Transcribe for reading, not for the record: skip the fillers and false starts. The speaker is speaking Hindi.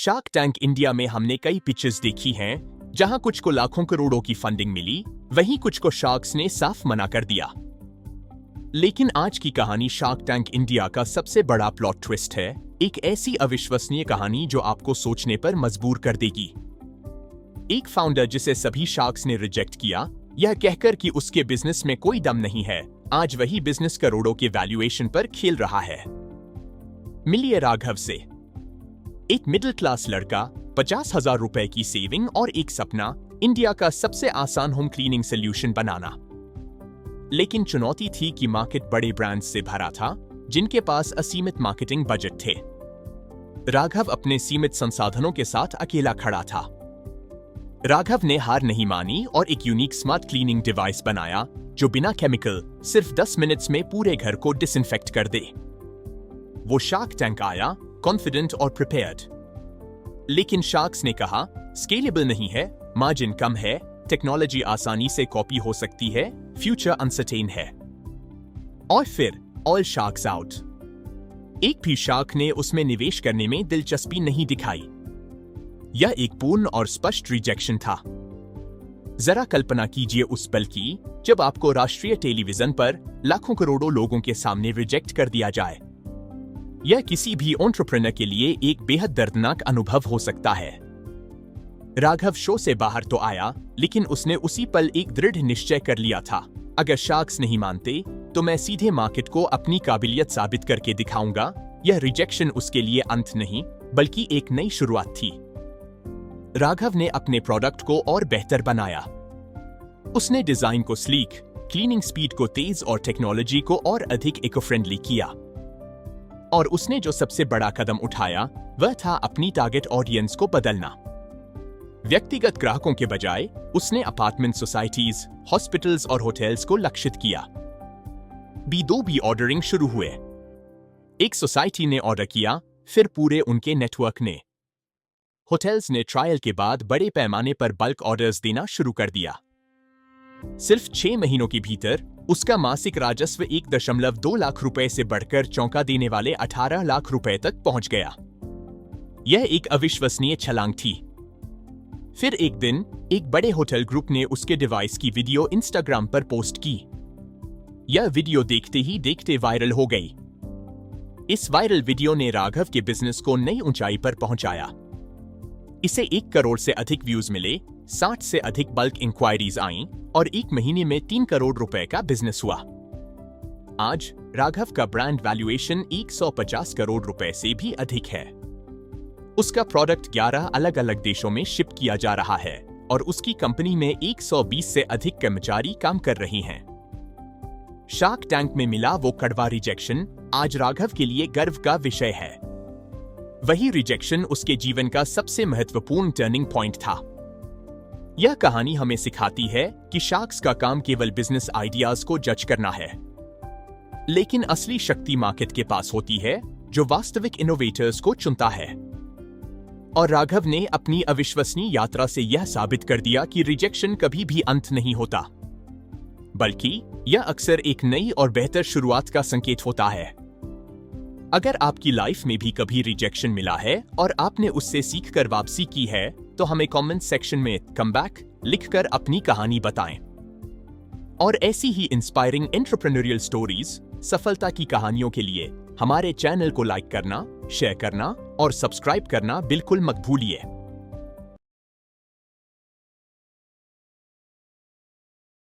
शार्क टैंक इंडिया में हमने कई पिचेस देखी हैं, जहां कुछ को लाखों करोड़ों की फंडिंग मिली, वहीं कुछ को शार्क्स ने साफ मना कर दिया। लेकिन आज की कहानी शार्क टैंक इंडिया का सबसे बड़ा प्लॉट ट्विस्ट है, एक ऐसी अविश्वसनीय कहानी जो आपको सोचने पर मजबूर कर देगी। एक फाउंडर जिसे सभी शार्क्स ने रिजेक्ट किया, यह कहकर कि उसके बिजनेस में कोई दम नहीं है, आज वही बिजनेस करोड़ों के वैल्यूएशन पर खेल रहा है। मिलिए राघव से। एक मिडिल क्लास लड़का, 50,000 रुपए की सेविंग और एक सपना, इंडिया का सबसे आसान होम क्लीनिंग सोल्यूशन बनाना। लेकिन चुनौती थी कि मार्केट बड़े ब्रांड्स से भरा था, जिनके पास असीमित मार्केटिंग बजट थे। राघव अपने सीमित संसाधनों के साथ अकेला खड़ा था। राघव ने हार नहीं मानी और एक यूनिक स्मार्ट क्लीनिंग डिवाइस बनाया जो बिना केमिकल सिर्फ 10 मिनट्स में पूरे घर को डिसइंफेक्ट कर दे। वो शार्क टैंक आया, कॉन्फिडेंट और प्रिपेयर्ड। लेकिन शार्क्स ने कहा, स्केलेबल नहीं है, मार्जिन कम है, टेक्नोलॉजी आसानी से कॉपी हो सकती है, फ्यूचर अनसर्टेन है। और फिर ऑल शार्क्स आउट। एक भी शार्क ने उसमें निवेश करने में दिलचस्पी नहीं दिखाई। यह एक पूर्ण और स्पष्ट रिजेक्शन था। जरा कल्पना कीजिए उस पल की जब आपको राष्ट्रीय टेलीविजन पर लाखों करोड़ों लोगों के सामने रिजेक्ट कर दिया जाए। यह किसी भी एंटरप्रेन्योर के लिए एक बेहद दर्दनाक अनुभव हो सकता है। राघव शो से बाहर तो आया, लेकिन उसने उसी पल एक दृढ़ निश्चय कर लिया था, अगर शार्क्स नहीं मानते तो मैं सीधे मार्केट को अपनी काबिलियत साबित करके दिखाऊंगा। यह रिजेक्शन उसके लिए अंत नहीं, बल्कि एक नई शुरुआत थी। राघव ने अपने प्रोडक्ट को और बेहतर बनाया। उसने डिजाइन को स्लीक, क्लीनिंग स्पीड को तेज और टेक्नोलॉजी को और अधिक इको फ्रेंडली किया। और उसने जो सबसे बड़ा कदम उठाया, वह था अपनी टारगेट ऑडियंस को बदलना। व्यक्तिगत ग्राहकों के बजाय उसने अपार्टमेंट सोसाइटीज, हॉस्पिटल्स और होटल्स को लक्षित किया। B2B ऑर्डरिंग शुरू हुए। एक सोसाइटी ने ऑर्डर किया, फिर पूरे उनके नेटवर्क ने। होटल्स ने ट्रायल के बाद बड़े पैमाने पर बल्क ऑर्डर्स देना शुरू कर दिया। सिर्फ 6 महीनों के भीतर उसका मासिक राजस्व 1.2 लाख रुपए से बढ़कर चौंका देने वाले 18 लाख रुपए तक पहुंच गया। यह एक अविश्वसनीय छलांग थी। फिर एक दिन एक बड़े होटल ग्रुप ने उसके डिवाइस की वीडियो इंस्टाग्राम पर पोस्ट की। यह वीडियो देखते ही देखते वायरल हो गई। इस वायरल वीडियो ने राघव के बिजनेस को नई ऊंचाई पर पहुंचाया। इसे 1 करोड़ से अधिक व्यूज मिले, 60 से अधिक बल्क इंक्वायरीज आईं और 1 महीने में 3 करोड़ रुपए का बिजनेस हुआ। आज राघव का ब्रांड वैल्यूएशन 150 करोड़ रुपए से भी अधिक है। उसका प्रोडक्ट 11 अलग अलग देशों में शिप किया जा रहा है और उसकी कंपनी में 120 से अधिक कर्मचारी काम कर रहे हैं। शार्क टैंक में मिला वो कड़वा रिजेक्शन आज राघव के लिए गर्व का विषय है। वही रिजेक्शन उसके जीवन का सबसे महत्वपूर्ण टर्निंग पॉइंट था। यह कहानी हमें सिखाती है कि शार्क्स का काम केवल बिजनेस आइडियाज को जज करना है, लेकिन असली शक्ति मार्केट के पास होती है, जो वास्तविक इनोवेटर्स को चुनता है। और राघव ने अपनी अविश्वसनीय यात्रा से यह साबित कर दिया कि रिजेक्शन कभी भी अंत नहीं होता, बल्कि यह अक्सर एक नई और बेहतर शुरुआत का संकेत होता है। अगर आपकी लाइफ में भी कभी रिजेक्शन मिला है और आपने उससे सीखकर वापसी की है, तो हमें कमेंट सेक्शन में कम बैक लिखकर अपनी कहानी बताएं। और ऐसी ही इंस्पायरिंग एंटरप्रेन्योरियल स्टोरीज, सफलता की कहानियों के लिए हमारे चैनल को लाइक करना, शेयर करना और सब्सक्राइब करना बिल्कुल मत भूलिए।